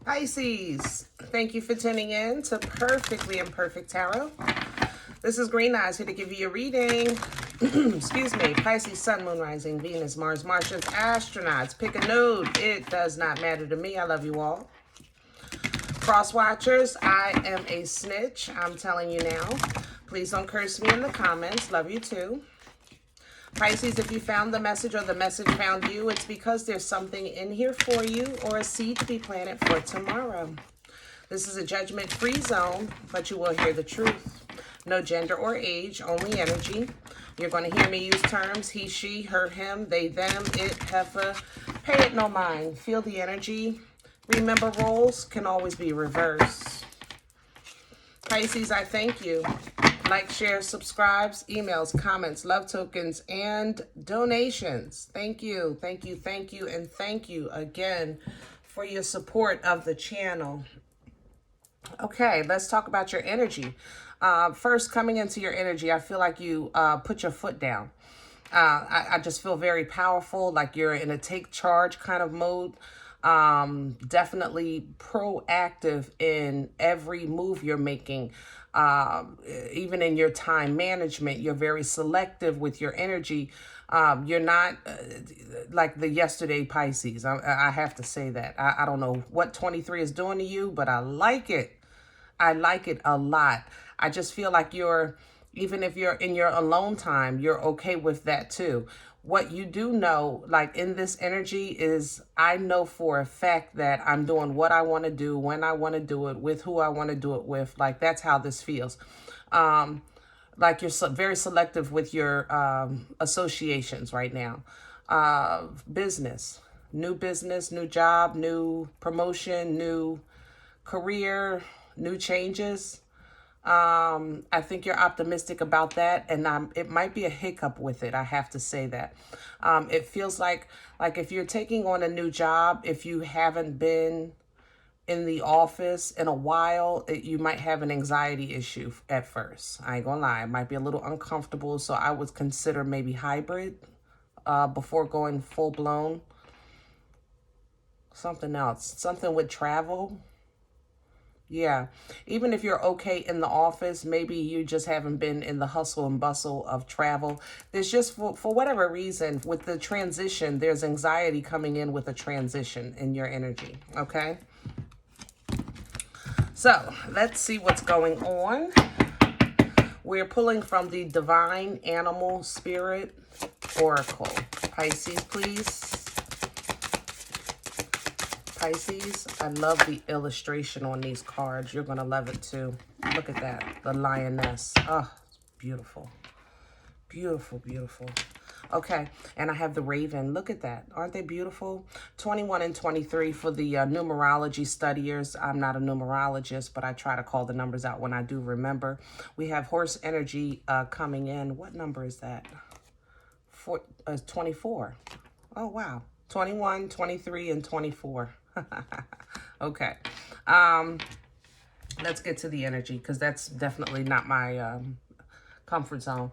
Pisces, thank you for tuning in to Perfectly Imperfect Tarot. This is Green Eyes here to give you a reading. Excuse me. Pisces, Sun, Moon, Rising, Venus, Mars, Martians, astronauts. Pick a node. It does not matter to me. I love you all. Cross watchers, I am a snitch. I'm telling you now. Please don't curse me in the comments. Love you too. Pisces, if you found the message or the message found you, it's because there's something in here for you or a seed to be planted for tomorrow. This is a judgment-free zone, but you will hear the truth. No gender or age, only energy. You're going to hear me use terms he, she, her, him, they, them, it, heifer. Pay it no mind. Feel the energy. Remember, roles can always be reversed. Pisces, I thank you. Like, share, subscribes, emails, comments, love tokens, and donations. Thank you, thank you, thank you, and thank you again for your support of the channel. Okay, let's talk about your energy. First, coming into your energy, I feel like you put your foot down. I just feel very powerful, like you're in a take charge kind of mode. Definitely proactive in every move you're making. Even in your time management, you're very selective with your energy. You're not like the yesterday Pisces. I have to say that. I don't know what 23 is doing to you, but I like it. I like it a lot. I just feel like even if you're in your alone time, you're okay with that too. What you do know, like in this energy, is I know for a fact that I'm doing what I want to do, when I want to do it, with who I want to do it with. Like, that's how this feels. Like you're very selective with your associations right now. Business, new job, new promotion, new career, new changes. I think you're optimistic about that, and it might be a hiccup with it. I have to say that. It feels like if you're taking on a new job, if you haven't been in the office in a while, you might have an anxiety issue at first. I ain't gonna lie. It might be a little uncomfortable, so I would consider maybe hybrid before going full blown. Something else, something with travel. Yeah, even if you're okay in the office, maybe you just haven't been in the hustle and bustle of travel. There's just, for whatever reason, with the transition, there's anxiety coming in with a transition in your energy, okay? So, let's see what's going on. We're pulling from the Divine Animal Spirit Oracle. Pisces, please. Pisces, I love the illustration on these cards. You're going to love it too. Look at that. The lioness. Oh, it's beautiful. Beautiful, beautiful. Okay, and I have the raven. Look at that. Aren't they beautiful? 21 and 23 for the numerology studiers. I'm not a numerologist, but I try to call the numbers out when I do remember. We have horse energy coming in. What number is that? 24. Oh, wow. 21, 23, and 24. Okay. Let's get to the energy, because that's definitely not my comfort zone.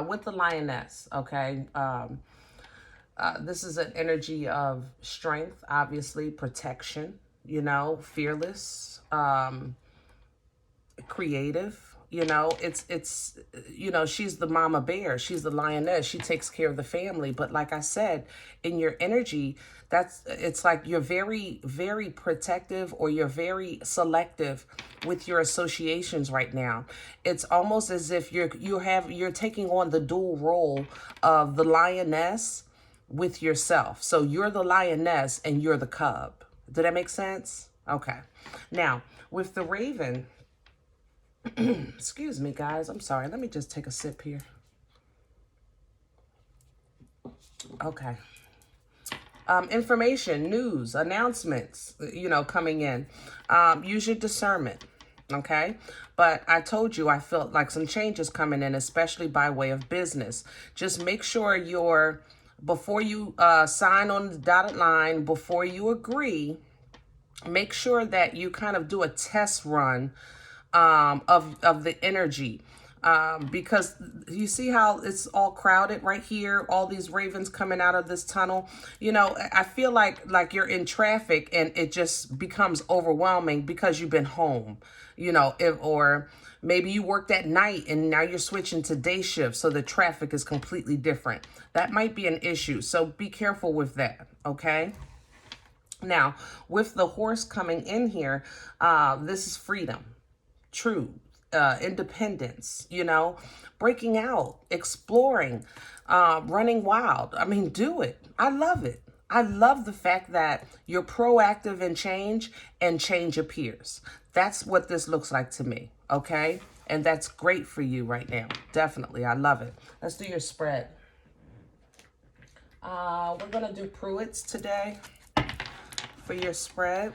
With the lioness, okay? This is an energy of strength, obviously, protection, you know, fearless, creative. You know, it's you know, she's the mama bear. She's the lioness. She takes care of the family. But like I said, in your energy, it's like you're very, very protective, or you're very selective with your associations right now. It's almost as if you're taking on the dual role of the lioness with yourself. So you're the lioness and you're the cub. Did that make sense? Okay. Now, with the raven, excuse me, guys. I'm sorry. Let me just take a sip here. Okay. Information, news, announcements, you know, coming in. Use your discernment, okay? But I told you I felt like some changes coming in, especially by way of business. Just make sure before you sign on the dotted line, before you agree, make sure that you kind of do a test run of the energy. because you see how it's all crowded right here, all these ravens coming out of this tunnel. You know, I feel like you're in traffic and it just becomes overwhelming because you've been home, you know, or maybe you worked at night and now you're switching to day shift, so the traffic is completely different. That might be an issue, so be careful with that, okay? Now, with the horse coming in here, this is freedom, truth, independence, you know, breaking out, exploring, running wild. I mean, do it. I love it. I love the fact that you're proactive in change and change appears. That's what this looks like to me, okay? And that's great for you right now. Definitely. I love it. Let's do your spread. We're going to do Pruitt's today for your spread.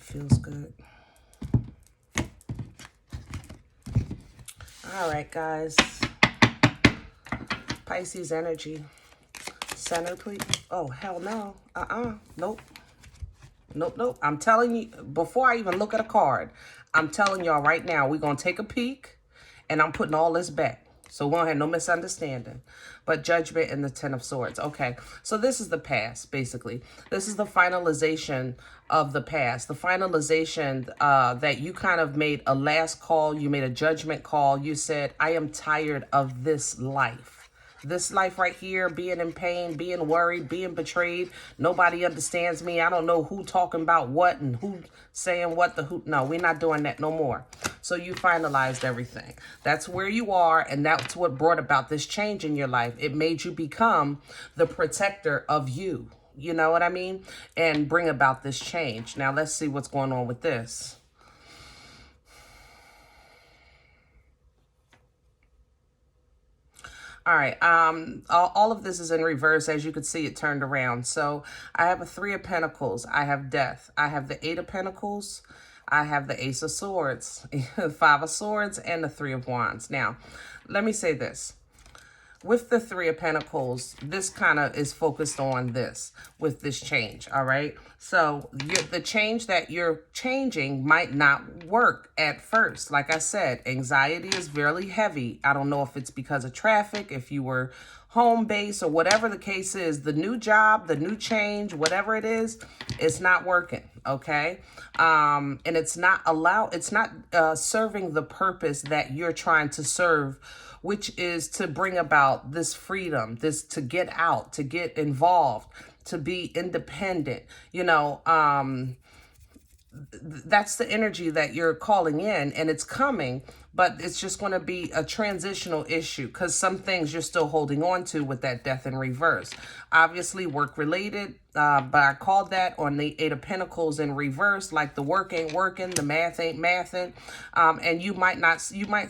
Feels good. All right, guys. Pisces energy. Center, please. Oh, hell no. Nope. Nope, nope. I'm telling you, before I even look at a card, I'm telling y'all right now, we're going to take a peek, and I'm putting all this back. So we won't have no misunderstanding. But Judgment and the Ten of Swords. Okay, so this is the past, basically. This is the finalization of the past. The finalization that you kind of made a last call. You made a judgment call. You said, I am tired of this life. This life right here, being in pain, being worried, being betrayed. Nobody understands me. I don't know who talking about what and who saying what the who. No, we're not doing that no more. So you finalized everything. That's where you are, and that's what brought about this change in your life. It made you become the protector of you. You know what I mean? And bring about this change. Now let's see what's going on with this. All right, all of this is in reverse. As you can see, it turned around. So I have a Three of Pentacles. I have Death. I have the Eight of Pentacles. I have the Ace of Swords, Five of Swords, and the Three of Wands. Now, let me say this. With the Three of Pentacles, this kind of is focused on this with this change, all right? So the change that you're changing might not work at first. Like I said, anxiety is very heavy. I don't know if it's because of traffic, if you were home base or whatever the case is. The new job, the new change, whatever it is, it's not working, okay? And it's not serving the purpose that you're trying to serve, which is to bring about this freedom, this to get out, to get involved, to be independent. You know, that's the energy that you're calling in, and it's coming, but it's just going to be a transitional issue because some things you're still holding on to with that Death in reverse. Obviously work related, but I called that on the Eight of Pentacles in reverse, like the work ain't working, the math ain't mathing. And you might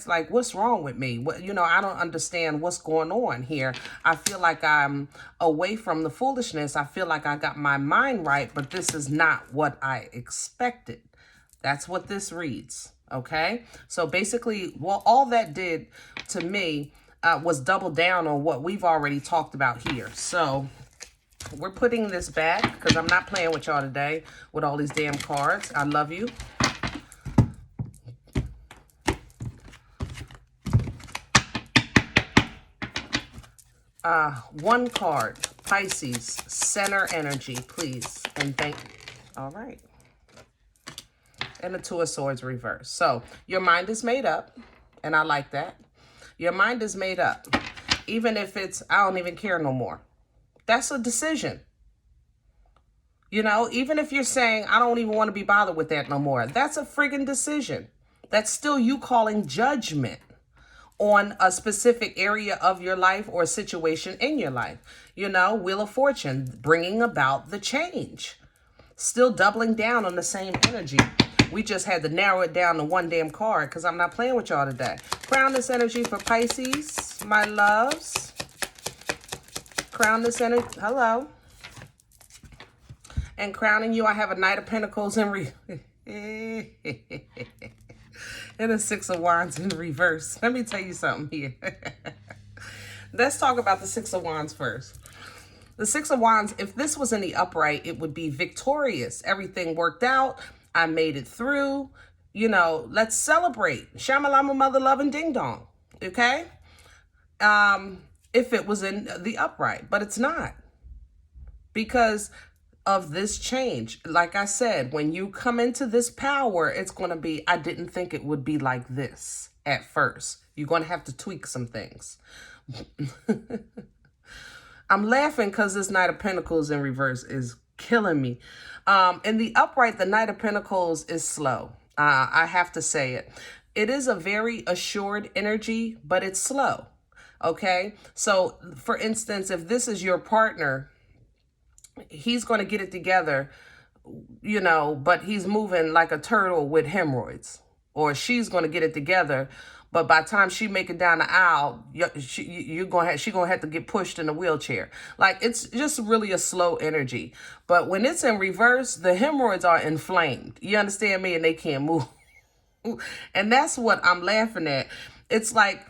like, what's wrong with me? What, you know, I don't understand what's going on here. I feel like I'm away from the foolishness. I feel like I got my mind right, but this is not what I expected. That's what this reads. Okay, so basically, well, all that did to me was double down on what we've already talked about here. So we're putting this back because I'm not playing with y'all today with all these damn cards. I love you. One card, Pisces, center energy, please. And thank you. All right. And the Two of Swords reverse. So your mind is made up, and I like that. Your mind is made up. Even if it's, I don't even care no more. That's a decision. You know, even if you're saying, I don't even want to be bothered with that no more. That's a friggin' decision. That's still you calling judgment on a specific area of your life or situation in your life. You know, Wheel of Fortune, bringing about the change. Still doubling down on the same energy. We just had to narrow it down to one damn card because I'm not playing with y'all today. Crown this energy for Pisces, my loves. Crown this energy. Hello. And crowning you, I have a Knight of Pentacles in And a Six of Wands in reverse. Let me tell you something here. Let's talk about the Six of Wands first. The Six of Wands, if this was in the upright, it would be victorious. Everything worked out. I made it through. You know, let's celebrate. Shamalama, mother loving ding dong. Okay? If it was in the upright, but it's not. Because of this change. Like I said, when you come into this power, it's going to be, I didn't think it would be like this at first. You're going to have to tweak some things. I'm laughing because this Knight of Pentacles in reverse is killing me. In the upright, the Knight of Pentacles is slow. I have to say it. It is a very assured energy, but it's slow. Okay? So, for instance, if this is your partner, he's going to get it together, you know, but he's moving like a turtle with hemorrhoids. Or she's going to get it together, but by the time she make it down the aisle, she's going to have to get pushed in a wheelchair. Like, it's just really a slow energy. But when it's in reverse, the hemorrhoids are inflamed. You understand me? And they can't move. And that's what I'm laughing at. It's like,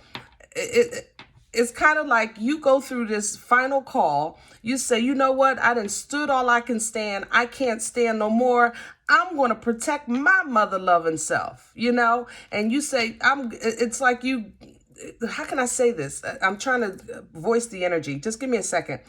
it's kind of like you go through this final call. You say, you know what? I done stood all I can stand. I can't stand no more. I'm going to protect my mother-loving self, you know? And you say, it's like you, how can I say this? I'm trying to voice the energy. Just give me a second.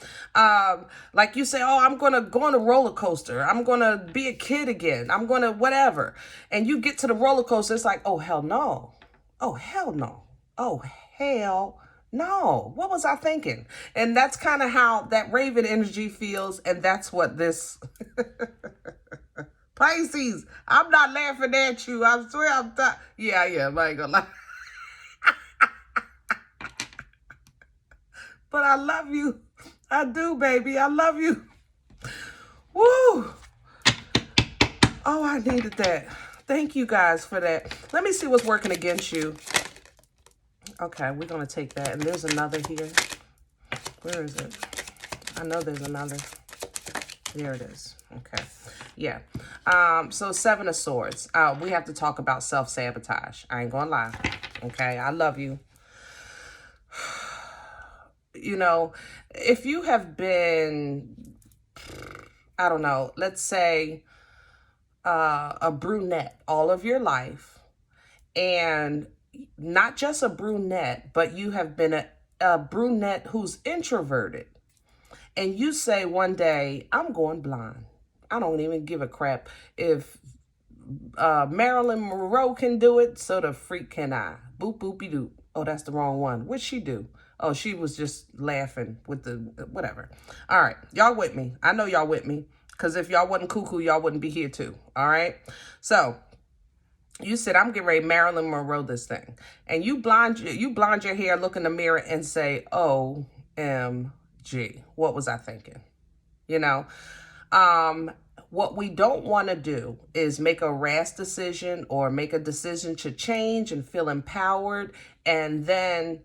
Like you say, oh, I'm going to go on a roller coaster. I'm going to be a kid again. I'm going to whatever. And you get to the roller coaster. It's like, oh, hell no. Oh, hell no. Oh, hell no. What was I thinking? And that's kind of how that Raven energy feels. And that's what this... Pisces, I'm not laughing at you. I swear I'm not. Yeah, I ain't gonna lie. But I love you. I do, baby. I love you. Woo. Oh, I needed that. Thank you guys for that. Let me see what's working against you. Okay, we're going to take that. And there's another here. Where is it? I know there's another. There it is. Okay. Yeah. So Seven of Swords. We have to talk about self-sabotage. I ain't gonna lie. Okay. I love you. You know, if you have been, I don't know, let's say a brunette all of your life, and not just a brunette, but you have been a brunette who's introverted, and you say one day, I'm going blonde. I don't even give a crap if Marilyn Monroe can do it, so the freak can I. Boop, boopy doop. Oh, that's the wrong one. What'd she do? Oh, she was just laughing with the whatever. All right. Y'all with me. I know y'all with me. Because if y'all wasn't cuckoo, y'all wouldn't be here too. All right. So you said, I'm getting ready to Marilyn Monroe this thing. And you blonde your hair, look in the mirror and say, OMG. What was I thinking? You know? What we don't want to do is make a rash decision or make a decision to change and feel empowered and then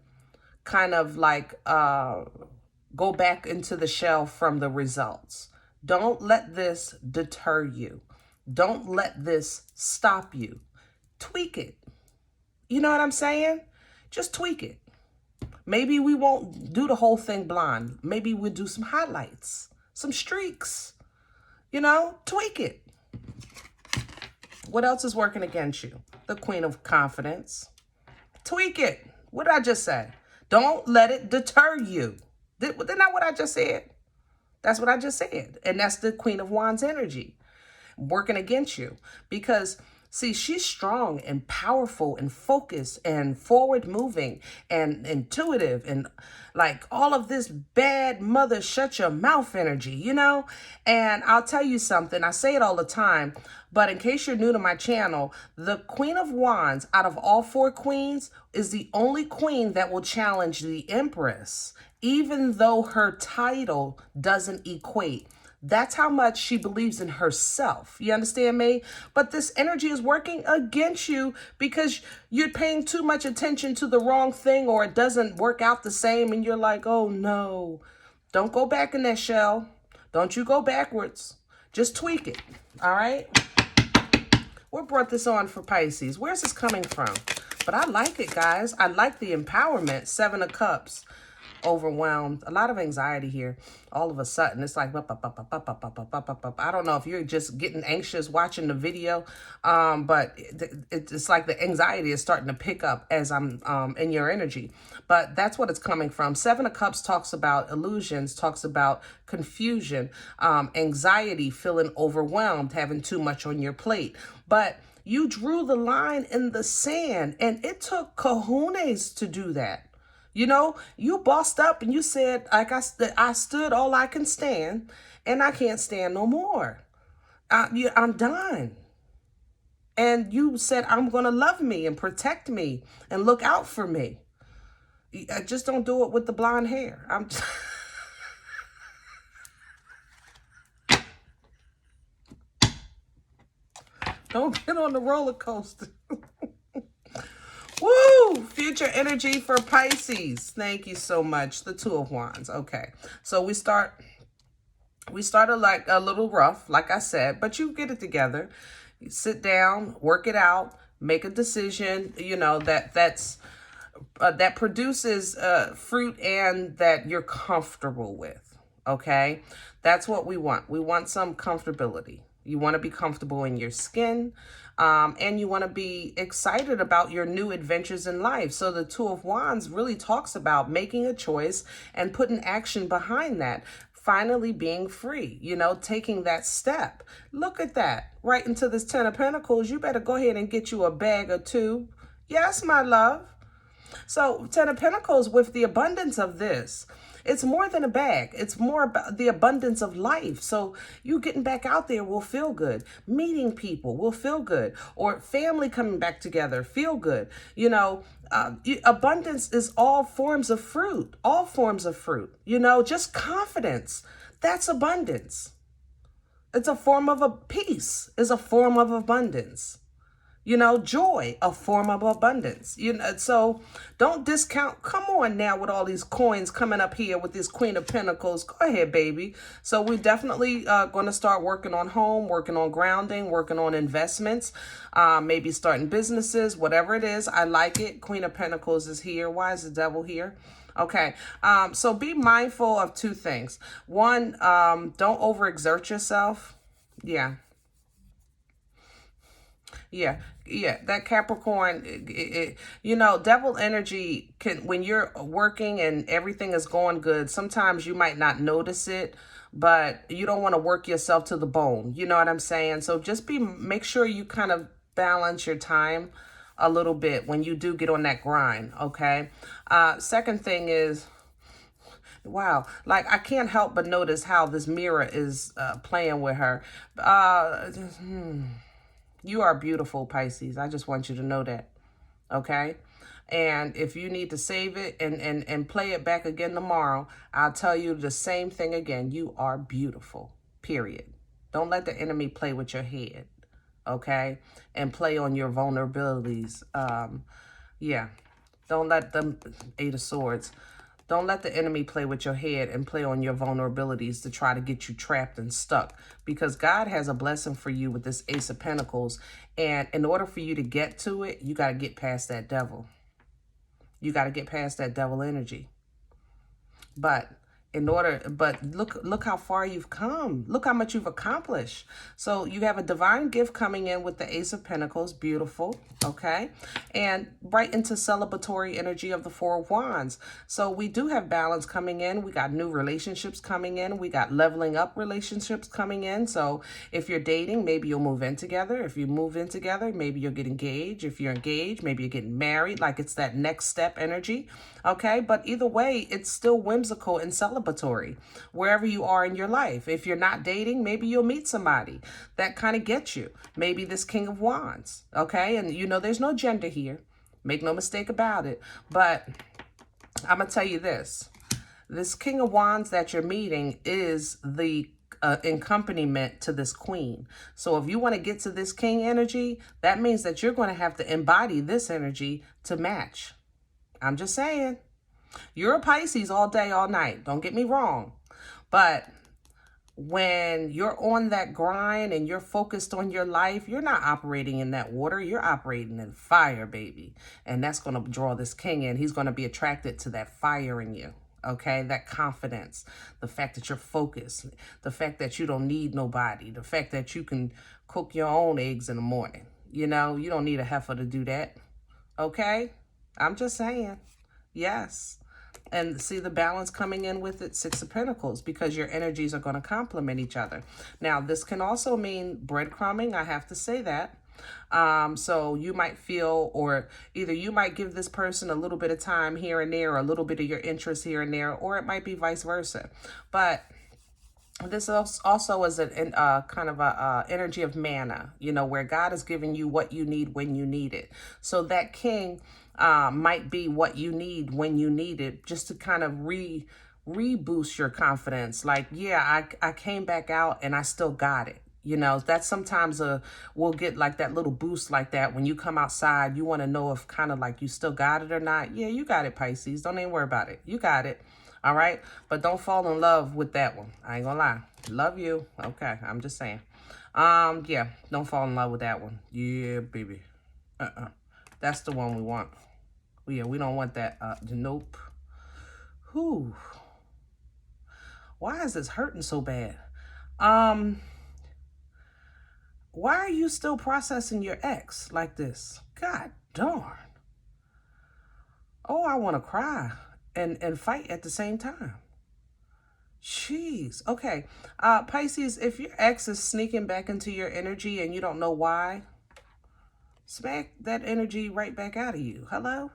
kind of like go back into the shell from the results. Don't let this deter you. Don't let this stop you. Tweak it. You know what I'm saying? Just tweak it. Maybe we won't do the whole thing blonde. Maybe we'll do some highlights, some streaks. You know, tweak it. What else is working against you? The Queen of Confidence. Tweak it. What did I just say? Don't let it deter you. Isn't that what I just said? That's what I just said. And that's the Queen of Wands energy working against you. Because, see, she's strong and powerful and focused and forward moving and intuitive and like all of this bad mother shut your mouth energy, you know? And I'll tell you something. I say it all the time, but in case you're new to my channel, the Queen of Wands out of all four queens is the only queen that will challenge the Empress, even though her title doesn't equate. That's how much she believes in herself. You understand me? But this energy is working against you because you're paying too much attention to the wrong thing or it doesn't work out the same. And you're like, oh no, don't go back in that shell. Don't you go backwards. Just tweak it. All right. What brought this on for Pisces? Where's this coming from? But I like it, guys. I like the empowerment. 7 of Cups. Overwhelmed. A lot of anxiety here. All of a sudden, it's like, I don't know if you're just getting anxious watching the video, but it's like the anxiety is starting to pick up as I'm in your energy. But that's what it's coming from. 7 of Cups talks about illusions, talks about confusion, anxiety, feeling overwhelmed, having too much on your plate. But you drew the line in the sand, and it took cojones to do that. You know, you bossed up and you said, like I stood all I can stand, and I can't stand no more. I'm done. And you said, I'm going to love me and protect me and look out for me. I just don't do it with the blonde hair. Don't get on the roller coaster. Woo! Future energy for Pisces. Thank you so much. The 2 of Wands. Okay. So we started like a little rough, like I said, but you get it together. You sit down, work it out, make a decision, you know, that produces fruit and that you're comfortable with. Okay? That's what we want. We want some comfortability. You want to be comfortable in your skin. And you want to be excited about your new adventures in life. So the 2 of Wands really talks about making a choice and putting action behind that. Finally being free, you know, taking that step. Look at that. Right into this 10 of Pentacles. You better go ahead and get you a bag or 2. Yes, my love. So 10 of Pentacles, with the abundance of this, it's more than a bag. It's more about the abundance of life. So you getting back out there will feel good. Meeting people will feel good. Or family coming back together, feel good. You know, abundance is all forms of fruit. All forms of fruit. You know, just confidence. That's abundance. It's a form of a peace. Is a form of abundance. You know, joy, a form of abundance. You know, so don't discount. Come on now with all these coins coming up here with this Queen of Pentacles. Go ahead, baby. So we're definitely going to start working on home, working on grounding, working on investments, maybe starting businesses, whatever it is. I like it. Queen of Pentacles is here. Why is the Devil here? Okay, so be mindful of 2 things. One, don't overexert yourself. Yeah, that Capricorn, you know, devil energy can, when you're working and everything is going good, sometimes you might not notice it, but you don't want to work yourself to the bone. You know what I'm saying? So just make sure you kind of balance your time a little bit when you do get on that grind, okay? Second thing is, wow, like I can't help but notice how this mirror is playing with her. You are beautiful, Pisces. I just want you to know that, okay? And if you need to save it and play it back again tomorrow, I'll tell you the same thing again. You are beautiful, period. Don't let the enemy play with your head, okay? And play on your vulnerabilities. Yeah, don't let them, 8 of Swords. Don't let the enemy play with your head and play on your vulnerabilities to try to get you trapped and stuck, because God has a blessing for you with this Ace of Pentacles. And in order for you to get to it, you got to get past that devil. You got to get past that devil energy. But look how far you've come. Look how much you've accomplished. So you have a divine gift coming in with the Ace of Pentacles. Beautiful. Okay. And right into celebratory energy of the 4 of Wands. So we do have balance coming in. We got new relationships coming in. We got leveling up relationships coming in. So if you're dating, maybe you'll move in together. If you move in together, maybe you'll get engaged. If you're engaged, maybe you're getting married. Like it's that next step energy. Okay. But either way, it's still whimsical and celebratory wherever you are in your life. If you're not dating, maybe you'll meet somebody that kind of gets you. Maybe this King of Wands. Okay. And you know, there's no gender here. Make no mistake about it. But I'm going to tell you this. This King of Wands that you're meeting is the accompaniment to this Queen. So if you want to get to this King energy, that means that you're going to have to embody this energy to match. I'm just saying. You're a Pisces all day, all night. Don't get me wrong. But when you're on that grind and you're focused on your life, you're not operating in that water. You're operating in fire, baby. And that's going to draw this king in. He's going to be attracted to that fire in you. Okay, that confidence, the fact that you're focused, the fact that you don't need nobody, the fact that you can cook your own eggs in the morning. You know, you don't need a heifer to do that. Okay, I'm just saying. Yes. And see the balance coming in with it, Six of Pentacles, because your energies are going to complement each other. Now, this can also mean breadcrumbing. I have to say that. So you might feel, or either you might give this person a little bit of time here and there, or a little bit of your interest here and there, or it might be vice versa. But this also is a kind of a energy of manna, you know, where God is giving you what you need when you need it. So that king might be what you need when you need it, just to kind of reboost your confidence. Like, yeah, I came back out and I still got it. You know, that's sometimes we'll get like that little boost like that when you come outside. You want to know if kind of like you still got it or not. Yeah, you got it, Pisces. Don't even worry about it. You got it. All right. But don't fall in love with that one. I ain't gonna lie. Love you. Okay. I'm just saying. Yeah, don't fall in love with that one. Yeah, baby. That's the one we want. Yeah, we don't want that. Nope. Whew. Why is this hurting so bad? Why are you still processing your ex like this? God darn. Oh, I want to cry and fight at the same time. Jeez. Okay. Pisces, if your ex is sneaking back into your energy and you don't know why, smack that energy right back out of you. Hello?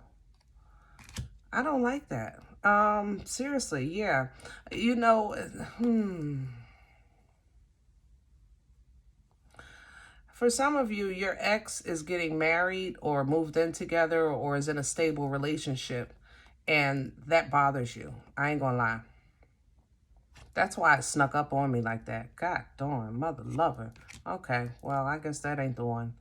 I don't like that. Seriously, yeah. You know, For some of you, your ex is getting married or moved in together or is in a stable relationship, and that bothers you. I ain't gonna lie. That's why it snuck up on me like that. God darn, mother lover. Okay, well, I guess that ain't the one.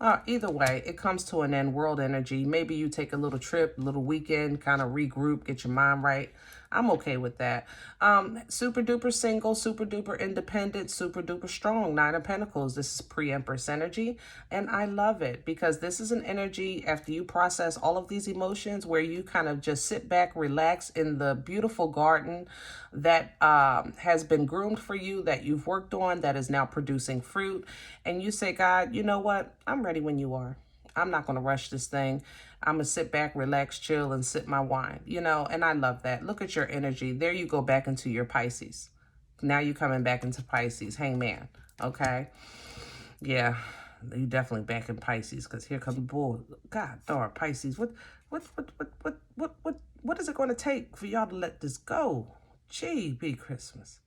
Either way, it comes to an end, world energy. Maybe you take a little trip, a little weekend, kind of regroup, get your mind right. I'm okay with that. Super duper single, super duper independent, super duper strong. Nine of Pentacles. This is pre-Empress energy. And I love it because this is an energy after you process all of these emotions where you kind of just sit back, relax in the beautiful garden that has been groomed for you, that you've worked on, that is now producing fruit. And you say, God, you know what? I'm ready when you are. I'm not going to rush this thing. I'm going to sit back, relax, chill, and sip my wine, you know, and I love that. Look at your energy. There you go back into your Pisces. Now you're coming back into Pisces, Hangman, okay? Yeah, you definitely back in Pisces because here comes the bull. God darn, Pisces. What is it going to take for y'all to let this go? Gee, be Christmas.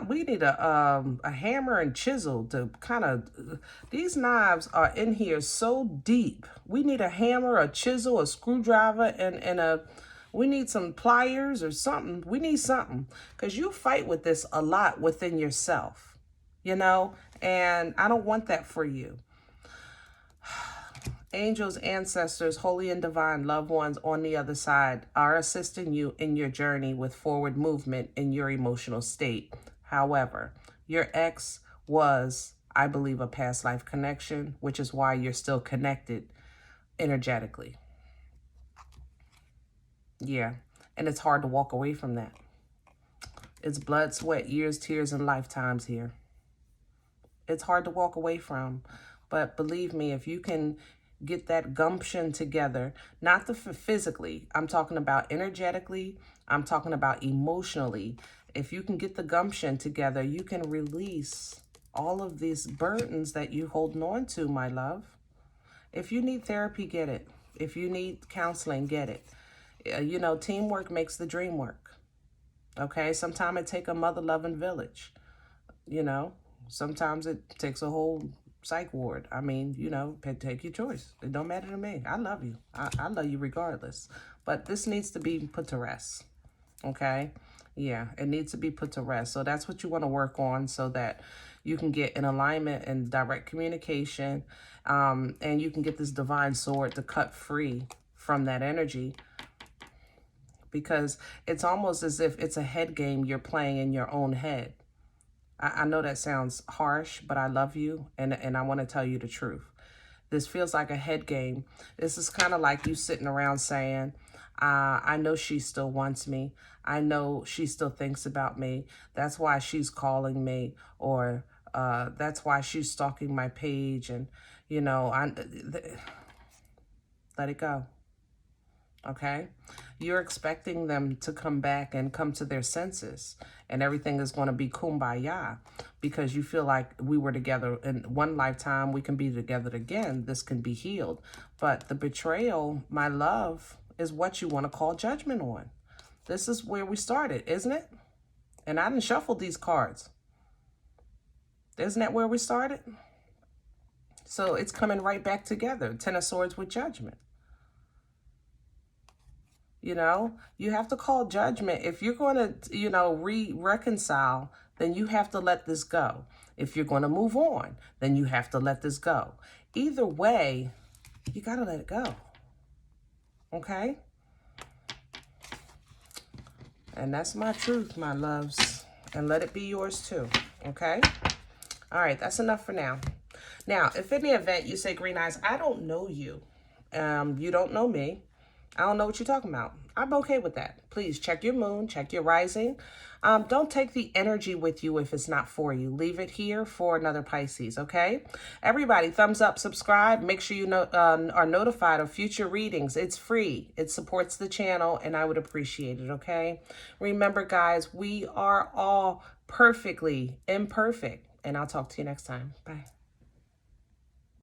We need a hammer and chisel to kind of, these knives are in here so deep. We need a hammer, a chisel, a screwdriver, and we need some pliers or something. We need something because you fight with this a lot within yourself, you know, and I don't want that for you. Angels, ancestors, holy and divine loved ones on the other side are assisting you in your journey with forward movement in your emotional state. However, your ex was, I believe, a past life connection, which is why you're still connected energetically. Yeah, and it's hard to walk away from that. It's blood, sweat, years, tears, and lifetimes here. It's hard to walk away from, but believe me, if you can get that gumption together, not the physically, I'm talking about energetically, I'm talking about emotionally. If you can get the gumption together, you can release all of these burdens that you're holding on to, my love. If you need therapy, get it. If you need counseling, get it. You know, teamwork makes the dream work. Okay, sometimes it takes a mother-loving village. You know, sometimes it takes a whole psych ward. I mean, you know, take your choice. It don't matter to me. I love you. I love you regardless. But this needs to be put to rest. Okay? Yeah, it needs to be put to rest. So that's what you want to work on so that you can get in alignment and direct communication, and you can get this divine sword to cut free from that energy, because it's almost as if it's a head game you're playing in your own head. I know that sounds harsh, but I love you, and I want to tell you the truth. This feels like a head game. This is kind of like you sitting around saying, I know she still wants me. I know she still thinks about me. That's why she's calling me, or that's why she's stalking my page. And, you know, let it go. Okay? You're expecting them to come back and come to their senses, and everything is going to be kumbaya because you feel like we were together in one lifetime. We can be together again. This can be healed. But the betrayal, my love, is what you want to call judgment on. This is where we started, isn't it? And I didn't shuffle these cards. Isn't that where we started? So it's coming right back together. Ten of Swords with Judgment. You know, you have to call judgment. If you're going to, you know, reconcile, then you have to let this go. If you're going to move on, then you have to let this go. Either way, you got to let it go. Okay? And that's my truth, my loves. And let it be yours too. Okay? All right, that's enough for now. Now, if in the event you say, Green Eyes, I don't know you. You don't know me. I don't know what you're talking about. I'm okay with that. Please check your moon, check your rising. Don't take the energy with you if it's not for you. Leave it here for another Pisces, okay? Everybody, thumbs up, subscribe. Make sure you are notified of future readings. It's free. It supports the channel, and I would appreciate it, okay? Remember, guys, we are all perfectly imperfect, and I'll talk to you next time. Bye.